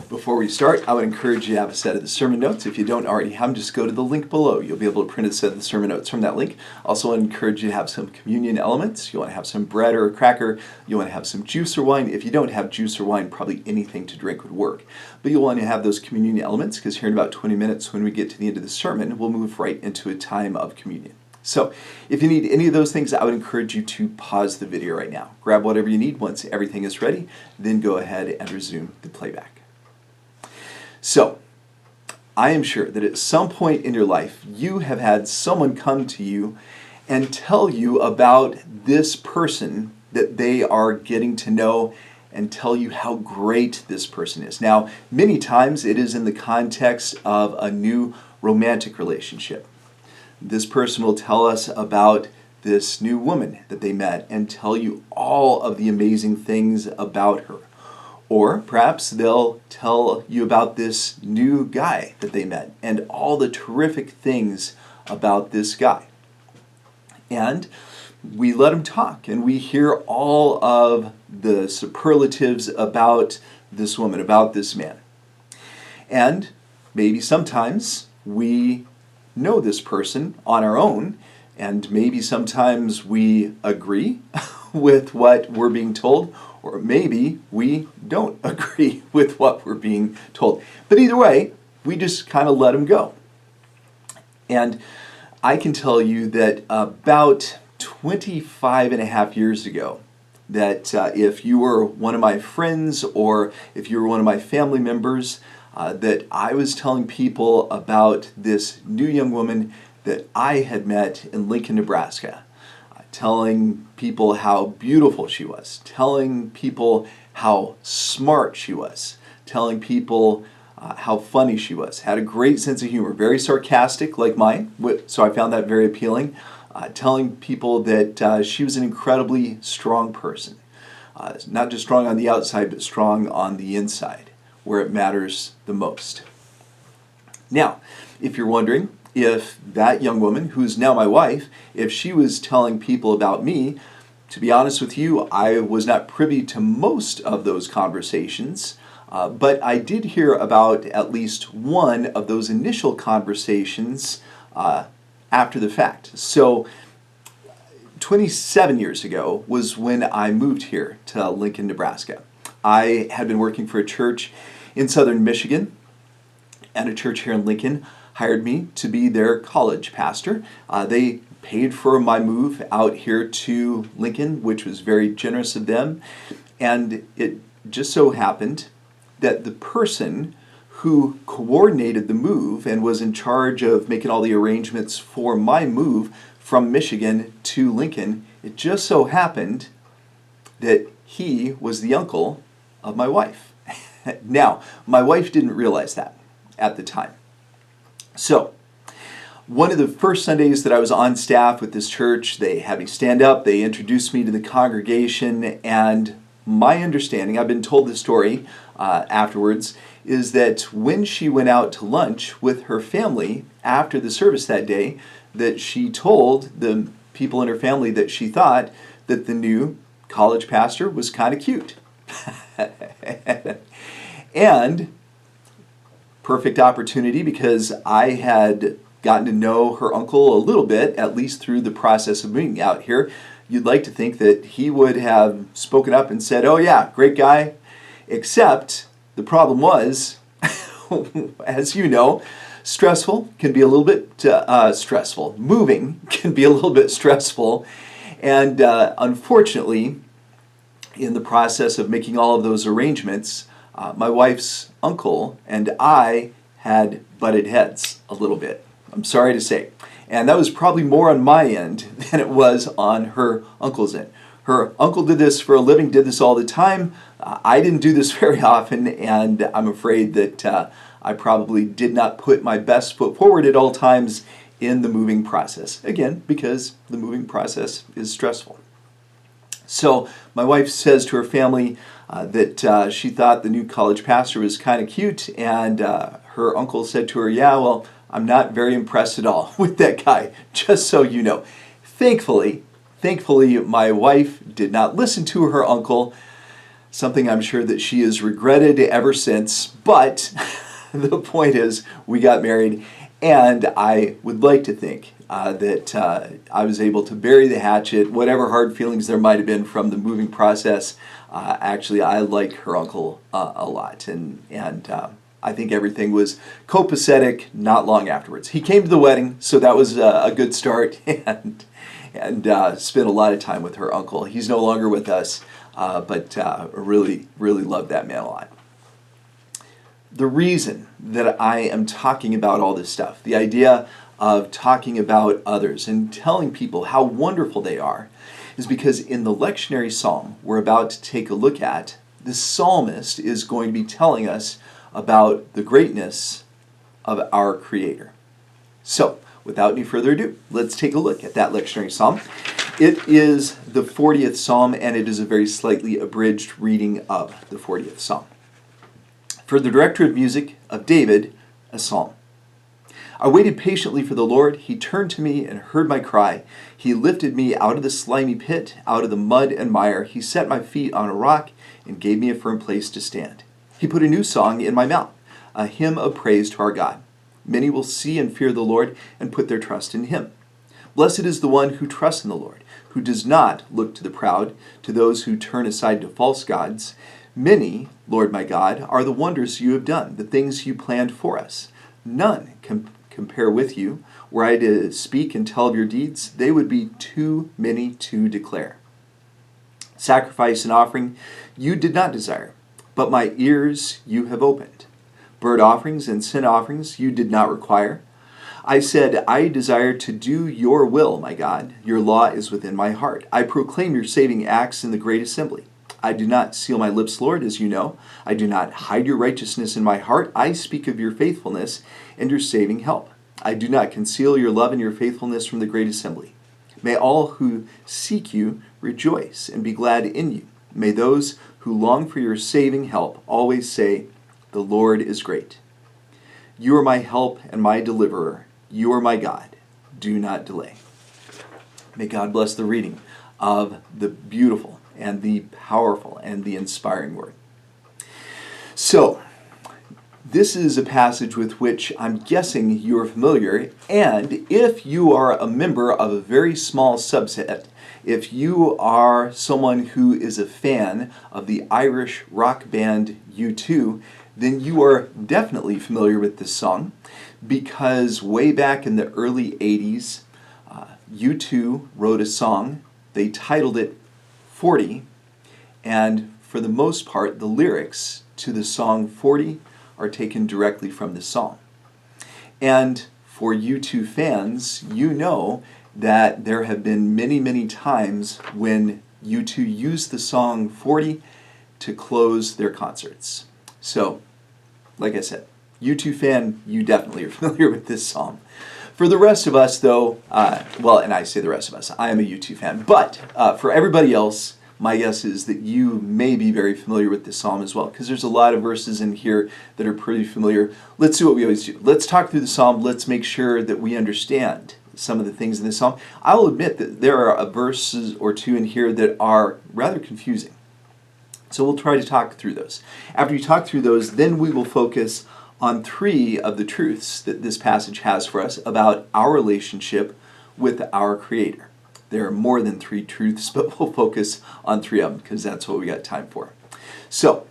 Before we start, I would encourage you to have a set of the sermon notes. If you don't already have them, just go to the link below. You'll be able to print a set of the sermon notes from that link. Also, I encourage you to have some communion elements. You want to have some bread or a cracker. You want to have some juice or wine. If you don't have juice or wine, probably anything to drink would work. But you'll want to have those communion elements because here in about 20 minutes when we get to the end of the sermon, we'll move right into a time of communion. So if you need any of those things, I would encourage you to pause the video right now. Grab whatever you need once everything is ready, then go ahead and resume the playback. So, I am sure that at some point in your life, you have had someone come to you and tell you about this person that they are getting to know and tell you how great this person is. Now, many times it is in the context of a new romantic relationship. This person will tell us about this new woman that they met and tell you all of the amazing things about her. Or perhaps they'll tell you about this new guy that they met and all the terrific things about this guy. And we let them talk and we hear all of the superlatives about this woman, about this man. And maybe sometimes we know this person on our own, and maybe sometimes we agree with what we're being told, or maybe we don't agree with what we're being told. But either way, we just kind of let them go. And I can tell you that about 25 and a half years ago, that if you were one of my friends or if you were one of my family members, that I was telling people about this new young woman that I had met in Lincoln, Nebraska. Telling people how beautiful she was, telling people how smart she was, telling people how funny she was, had a great sense of humor, very sarcastic like mine, so I found that very appealing, telling people that she was an incredibly strong person, not just strong on the outside, but strong on the inside, where it matters the most. Now, if you're wondering, if that young woman, who's now my wife, if she was telling people about me, to be honest with you, I was not privy to most of those conversations, but I did hear about at least one of those initial conversations after the fact. So 27 years ago was when I moved here to Lincoln, Nebraska. I had been working for a church in southern Michigan and a church here in Lincoln hired me to be their college pastor. They paid for my move out here to Lincoln, which was very generous of them. And it just so happened that the person who coordinated the move and was in charge of making all the arrangements for my move from Michigan to Lincoln, it just so happened that he was the uncle of my wife. Now, my wife didn't realize that at the time. So, one of the first Sundays that I was on staff with this church, they had me stand up, they introduced me to the congregation, and my understanding, I've been told this story afterwards, is that when she went out to lunch with her family after the service that day, that she told the people in her family that she thought that the new college pastor was kind of cute. And perfect opportunity because I had gotten to know her uncle a little bit, at least through the process of moving out here. You'd like to think that he would have spoken up and said, "Oh yeah, great guy," except the problem was, as you know, stressful can be a little bit stressful. Moving can be a little bit stressful, and unfortunately, in the process of making all of those arrangements, my wife's uncle and I had butted heads a little bit, I'm sorry to say. And that was probably more on my end than it was on her uncle's end. Her uncle did this for a living, did this all the time. I didn't do this very often, and I'm afraid that I probably did not put my best foot forward at all times in the moving process. Again, because the moving process is stressful. So my wife says to her family that she thought the new college pastor was kind of cute, and her uncle said to her, "Yeah, well, I'm not very impressed at all with that guy, just so you know." Thankfully, my wife did not listen to her uncle, something I'm sure that she has regretted ever since, but the point is we got married, and I would like to think that I was able to bury the hatchet, whatever hard feelings there might have been from the moving process. Actually, I like her uncle a lot, and I think everything was copacetic not long afterwards. He came to the wedding, so that was a good start, and spent a lot of time with her uncle. He's no longer with us, but really loved that man a lot. The reason that I am talking about all this stuff, the idea of talking about others and telling people how wonderful they are, is because in the lectionary psalm we're about to take a look at, the psalmist is going to be telling us about the greatness of our Creator. So, without any further ado, let's take a look at that lectionary psalm. It is the 40th psalm, and it is a very slightly abridged reading of the 40th psalm. For the director of music of David, a psalm. I waited patiently for the Lord. He turned to me and heard my cry. He lifted me out of the slimy pit, out of the mud and mire. He set my feet on a rock and gave me a firm place to stand. He put a new song in my mouth, a hymn of praise to our God. Many will see and fear the Lord and put their trust in him. Blessed is the one who trusts in the Lord, who does not look to the proud, to those who turn aside to false gods. Many, Lord my God, are the wonders you have done, the things you planned for us. None can compare with you. Were I to speak and tell of your deeds, they would be too many to declare. Sacrifice and offering you did not desire, but my ears you have opened. Burnt offerings and sin offerings you did not require. I said, I desire to do your will, my God. Your law is within my heart. I proclaim your saving acts in the great assembly. I do not seal my lips, Lord, as you know. I do not hide your righteousness in my heart. I speak of your faithfulness and your saving help. I do not conceal your love and your faithfulness from the great assembly. May all who seek you rejoice and be glad in you. May those who long for your saving help always say, the Lord is great. You are my help and my deliverer. You are my God. Do not delay. May God bless the reading of the beautiful and the powerful and the inspiring word. So, this is a passage with which I'm guessing you're familiar, and if you are a member of a very small subset, if you are someone who is a fan of the Irish rock band U2, then you are definitely familiar with this song, because way back in the early 80s, U2 wrote a song. They titled it 40, and for the most part, the lyrics to the song 40 are taken directly from the song. And for U2 fans, you know that there have been many times when U2 used the song 40 to close their concerts. So, like I said, U2 fan, you definitely are familiar with this song. For the rest of us, though, and I say the rest of us, I am a U2 fan, but for everybody else, my guess is that you may be very familiar with this psalm as well, because there's a lot of verses in here that are pretty familiar. Let's do what we always do. Let's talk through the psalm. Let's make sure that we understand some of the things in this psalm. I will admit that there are verses or two in here that are rather confusing. So we'll try to talk through those. After you talk through those, then we will focus on three of the truths that this passage has for us about our relationship with our Creator. There are more than three truths, but we'll focus on three of them because that's what we got time for. So,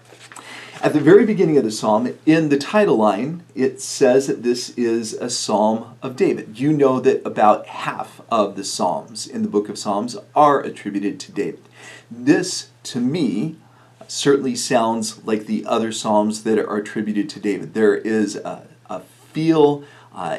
at the very beginning of the psalm, in the title line, it says that this is a psalm of David. You know that about half of the psalms in the book of Psalms are attributed to David. This, to me, certainly sounds like the other psalms that are attributed to David. There is a feel,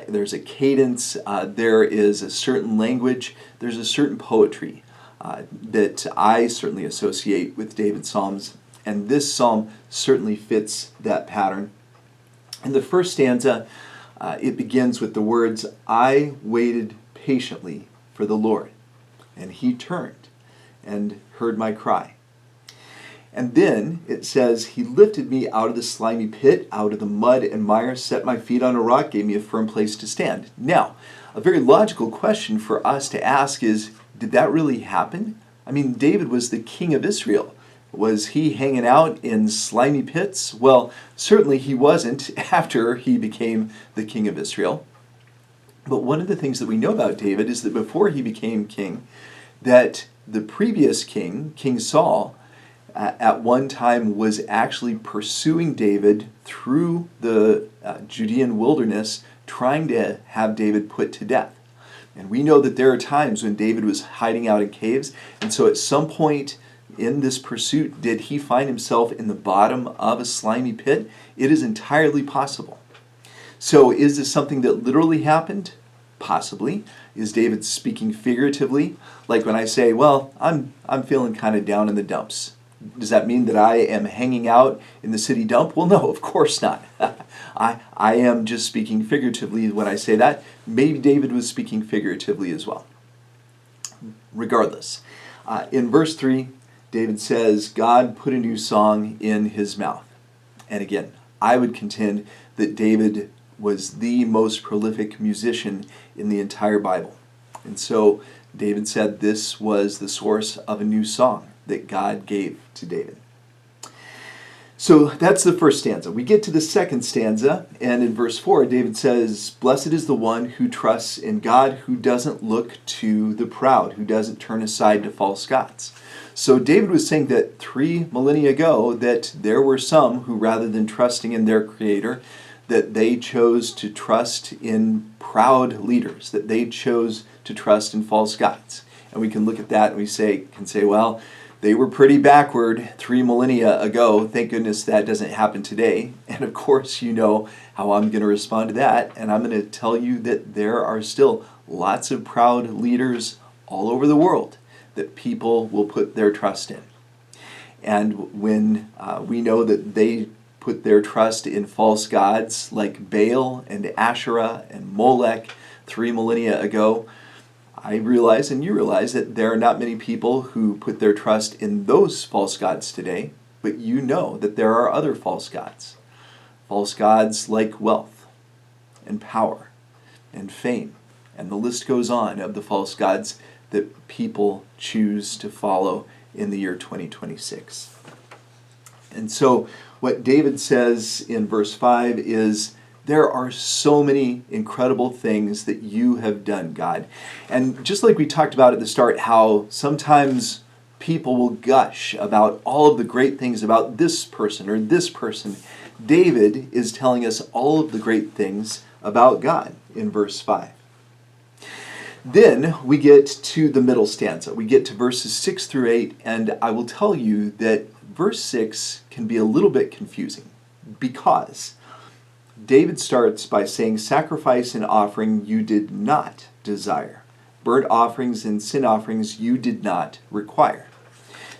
there's a cadence, there is a certain language, there's a certain poetry that I certainly associate with David's psalms, and this psalm certainly fits that pattern. In the first stanza, it begins with the words, I waited patiently for the Lord, and he turned and heard my cry. And then it says, he lifted me out of the slimy pit, out of the mud and mire, set my feet on a rock, gave me a firm place to stand. Now, a very logical question for us to ask is, did that really happen? I mean, David was the king of Israel. Was he hanging out in slimy pits? Well, certainly he wasn't after he became the king of Israel. But one of the things that we know about David is that before he became king, that the previous king, King Saul, at one time was actually pursuing David through the Judean wilderness, trying to have David put to death. And we know that there are times when David was hiding out in caves, and so at some point in this pursuit, did he find himself in the bottom of a slimy pit? It is entirely possible. So is this something that literally happened? Possibly. Is David speaking figuratively? Like when I say, well, I'm feeling kind of down in the dumps. Does that mean that I am hanging out in the city dump? Well, no, of course not. I am just speaking figuratively when I say that. Maybe David was speaking figuratively as well. Regardless, in verse 3, David says, God put a new song in his mouth. And again, I would contend that David was the most prolific musician in the entire Bible. And so David said this was the source of a new song that God gave to David. So that's the first stanza. We get to the second stanza, and in verse 4, David says, Blessed is the one who trusts in God, who doesn't look to the proud, who doesn't turn aside to false gods. So David was saying that 3 millennia ago that there were some who, rather than trusting in their Creator, that they chose to trust in proud leaders, that they chose to trust in false gods. And we can look at that and we can say, well, they were pretty backward 3 millennia ago. Thank goodness that doesn't happen today. And of course, you know how I'm going to respond to that. And I'm going to tell you that there are still lots of proud leaders all over the world that people will put their trust in. And when we know that they put their trust in false gods like Baal and Asherah and Molech 3 millennia ago, I realize and you realize that there are not many people who put their trust in those false gods today, but you know that there are other false gods. False gods like wealth and power and fame, and the list goes on of the false gods that people choose to follow in the year 2026. And so what David says in verse 5 is, there are so many incredible things that you have done, God. And just like we talked about at the start, how sometimes people will gush about all of the great things about this person or this person, David is telling us all of the great things about God in verse 5. Then we get to the middle stanza. We get to verses 6 through 8, and I will tell you that verse 6 can be a little bit confusing because David starts by saying, sacrifice and offering you did not desire. Burnt offerings and sin offerings you did not require.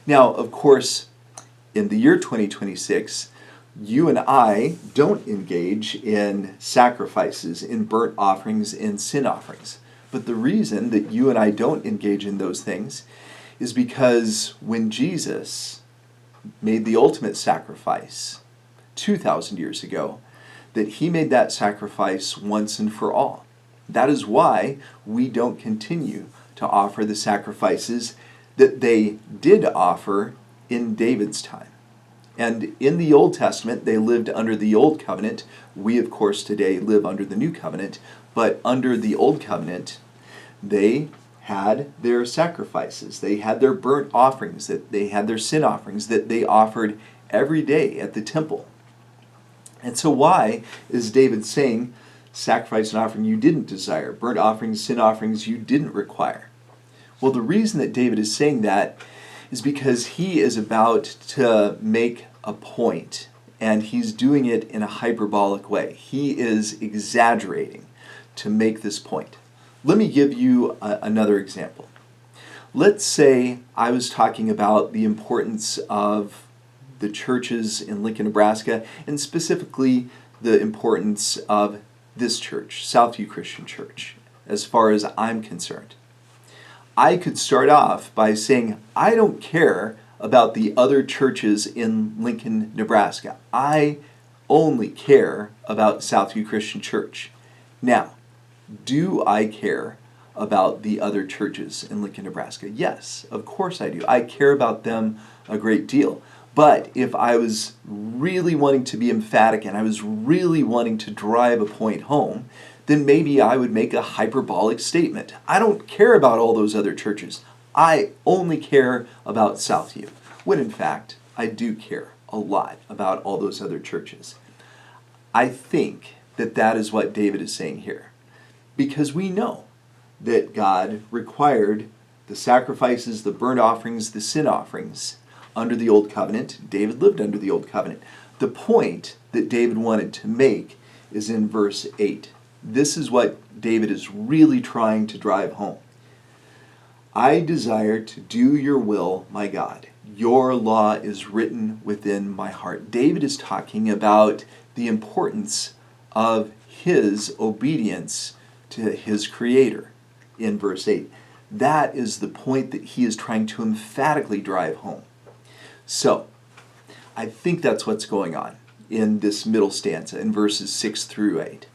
Now, of course, in the year 2026, you and I don't engage in sacrifices, in burnt offerings, in sin offerings. But the reason that you and I don't engage in those things is because when Jesus made the ultimate sacrifice 2,000 years ago, that he made that sacrifice once and for all. That is why we don't continue to offer the sacrifices that they did offer in David's time. And in the Old Testament, they lived under the Old Covenant. We, of course, today live under the New Covenant. But under the Old Covenant, they had their sacrifices. They had their burnt offerings, that they had their sin offerings that they offered every day at the temple. And so why is David saying, sacrifice and offering you didn't desire, burnt offerings, sin offerings you didn't require? Well, the reason that David is saying that is because he is about to make a point, and he's doing it in a hyperbolic way. He is exaggerating to make this point. Let me give you another example. Let's say I was talking about the importance of the churches in Lincoln, Nebraska, and specifically the importance of this church, Southview Christian Church, as far as I'm concerned. I could start off by saying, I don't care about the other churches in Lincoln, Nebraska. I only care about Southview Christian Church. Now, do I care about the other churches in Lincoln, Nebraska? Yes, of course I do. I care about them a great deal. But if I was really wanting to be emphatic and I was really wanting to drive a point home, then maybe I would make a hyperbolic statement. I don't care about all those other churches. I only care about Southview, when in fact, I do care a lot about all those other churches. I think that that is what David is saying here, because we know that God required the sacrifices, the burnt offerings, the sin offerings under the Old Covenant. David lived under the Old Covenant. The point that David wanted to make is in verse 8. This is what David is really trying to drive home. I desire to do your will, my God. Your law is written within my heart. David is talking about the importance of his obedience to his Creator in verse 8. That is the point that he is trying to emphatically drive home. So, I think that's what's going on in this middle stanza in verses 6 through 8.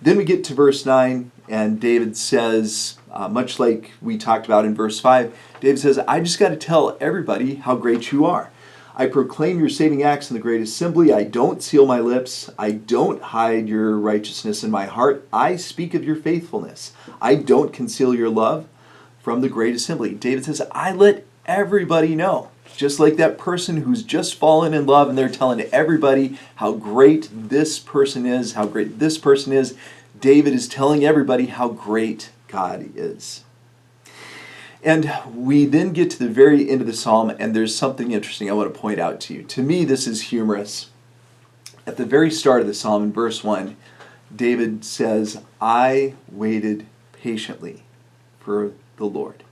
Then we get to verse 9, and David says, much like we talked about in verse 5, David says, I just got to tell everybody how great you are. I proclaim your saving acts in the great assembly. I don't seal my lips. I don't hide your righteousness in my heart. I speak of your faithfulness. I don't conceal your love from the great assembly. David says, I let everybody know. Just like that person who's just fallen in love and they're telling everybody how great this person is, how great this person is. David is telling everybody how great God is. And we then get to the very end of the psalm, and there's something interesting I want to point out to you. To me, this is humorous. At the very start of the psalm, in verse 1, David says, I waited patiently for the Lord.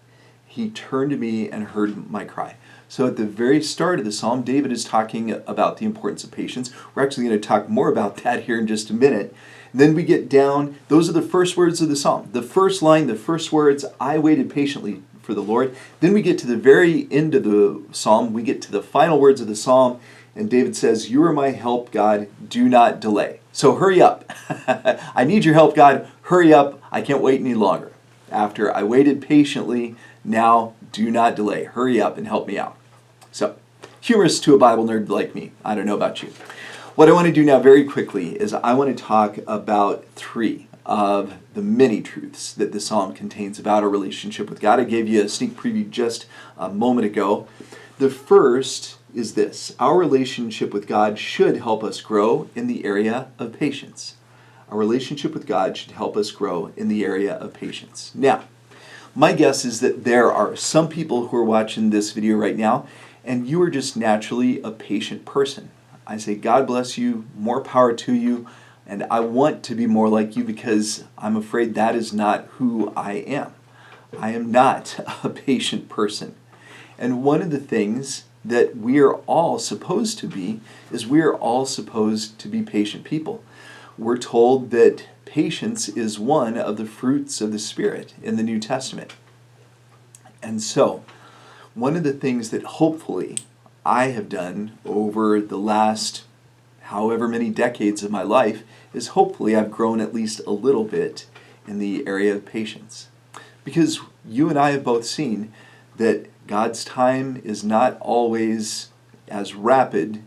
He turned to me and heard my cry. So at the very start of the psalm, David is talking about the importance of patience. We're actually going to talk more about that here in just a minute. And then we get down, those are the first words of the psalm. The first line, the first words, I waited patiently for the Lord. Then we get to the very end of the psalm. We get to the final words of the psalm. And David says, you are my help, God. Do not delay. So hurry up. I need your help, God. Hurry up. I can't wait any longer. After I waited patiently, now do not delay. Hurry up and help me out. So, humorous to a Bible nerd like me. I don't know about you. What I want to do now very quickly is I want to talk about 3 of the many truths that the psalm contains about our relationship with God. I gave you a sneak preview just a moment ago. The first is this. Our relationship with God should help us grow in the area of patience. Our relationship with God should help us grow in the area of patience. Now, my guess is that there are some people who are watching this video right now, and you are just naturally a patient person. I say, God bless you, more power to you, and I want to be more like you because I'm afraid that is not who I am. I am not a patient person. And one of the things that we are all supposed to be is we are all supposed to be patient people. We're told that patience is one of the fruits of the Spirit in the New Testament. And so, one of the things that hopefully I have done over the last however many decades of my life is hopefully I've grown at least a little bit in the area of patience. Because you and I have both seen that God's time is not always as rapid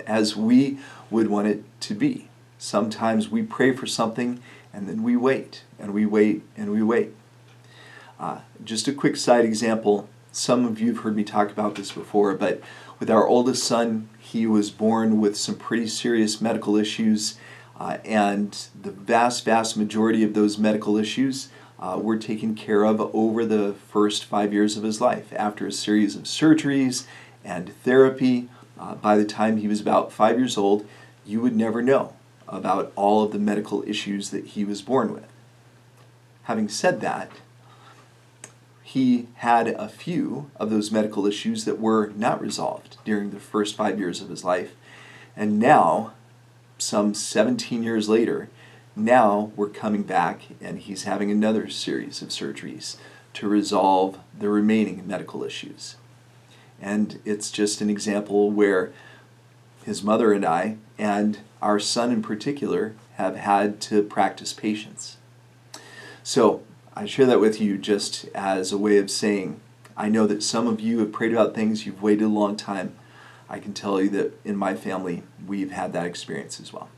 as we would want it to be. Sometimes we pray for something and then we wait and we wait and we wait. Just a quick side example. Some of you have heard me talk about this before, but with our oldest son, he was born with some pretty serious medical issues, and the vast majority of those medical issues were taken care of over the first 5 years of his life. After a series of surgeries and therapy, by the time he was about 5 years old, you would never know about all of the medical issues that he was born with. Having said that, he had a few of those medical issues that were not resolved during the first 5 years of his life. And now, some 17 years later, now we're coming back and he's having another series of surgeries to resolve the remaining medical issues. And it's just an example where his mother and I, and our son in particular, have had to practice patience. So, I share that with you just as a way of saying, I know that some of you have prayed about things, you've waited a long time. I can tell you that in my family, we've had that experience as well.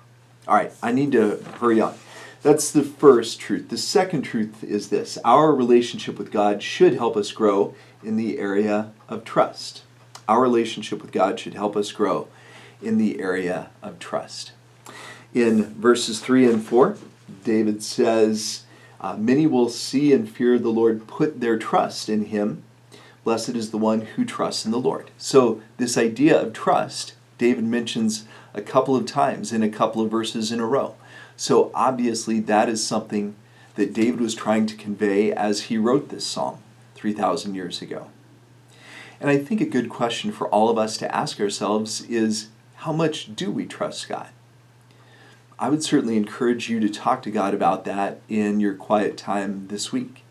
All right, I need to hurry on. That's the first truth. The second truth is this: our relationship with God should help us grow in the area of trust. Our relationship with God should help us grow in the area of trust. In verses 3 and 4, David says, many will see and fear the Lord, put their trust in him. Blessed is the one who trusts in the Lord. So this idea of trust, David mentions a couple of times in a couple of verses in a row. So obviously that is something that David was trying to convey as he wrote this psalm 3,000 years ago. And I think a good question for all of us to ask ourselves is, how much do we trust God? I would certainly encourage you to talk to God about that in your quiet time this week,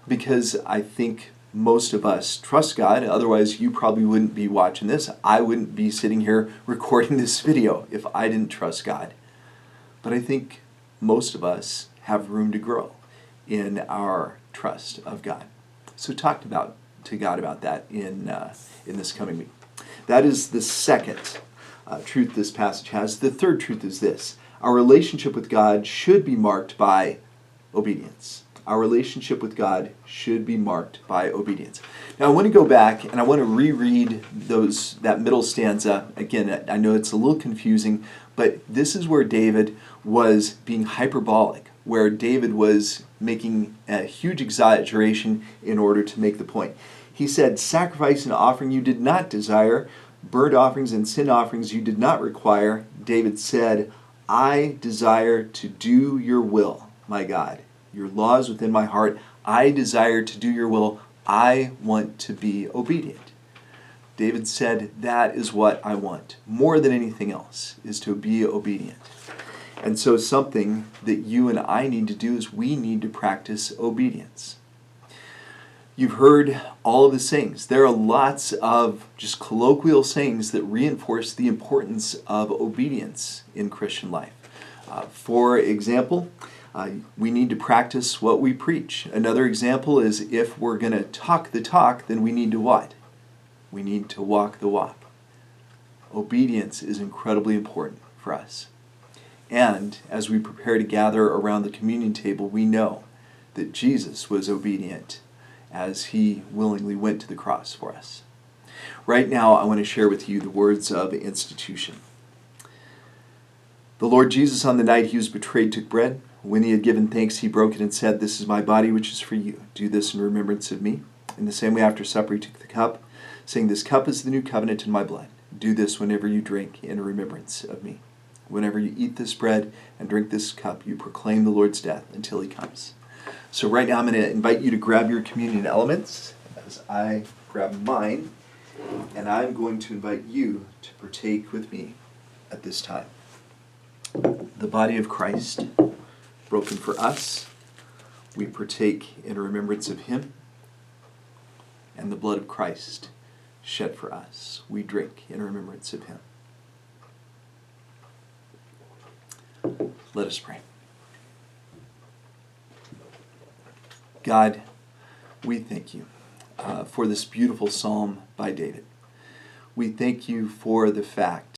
because I think most of us trust God. Otherwise, you probably wouldn't be watching this. I wouldn't be sitting here recording this video if I didn't trust God. But I think most of us have room to grow in our trust of God. So talk to God about that in this coming week. That is the second truth this passage has. The third truth is this: our relationship with God should be marked by obedience. Our relationship with God should be marked by obedience. Now I want to go back and I want to reread that middle stanza. Again, I know it's a little confusing, but this is where David was being hyperbolic, where David was making a huge exaggeration in order to make the point. He said, sacrifice and offering you did not desire, burnt offerings and sin offerings you did not require. David said, I desire to do your will, my God. Your law is within my heart. I desire to do your will. I want to be obedient. David said, that is what I want. More than anything else is to be obedient. And so something that you and I need to do is we need to practice obedience. You've heard all of the sayings. There are lots of just colloquial sayings that reinforce the importance of obedience in Christian life. For example, we need to practice what we preach. Another example is, if we're going to talk the talk, then we need to what? We need to walk the walk. Obedience is incredibly important for us. And as we prepare to gather around the communion table, we know that Jesus was obedient as he willingly went to the cross for us. Right now, I want to share with you the words of institution. The Lord Jesus, on the night he was betrayed, took bread. When he had given thanks, he broke it and said, this is my body, which is for you. Do this in remembrance of me. In the same way, after supper, he took the cup, saying, this cup is the new covenant in my blood. Do this whenever you drink in remembrance of me. Whenever you eat this bread and drink this cup, you proclaim the Lord's death until he comes. So right now I'm going to invite you to grab your communion elements as I grab mine, and I'm going to invite you to partake with me at this time. The body of Christ, broken for us, we partake in remembrance of him, and the blood of Christ shed for us, we drink in remembrance of him. Let us pray. God, we thank you for this beautiful psalm by David. We thank you for the fact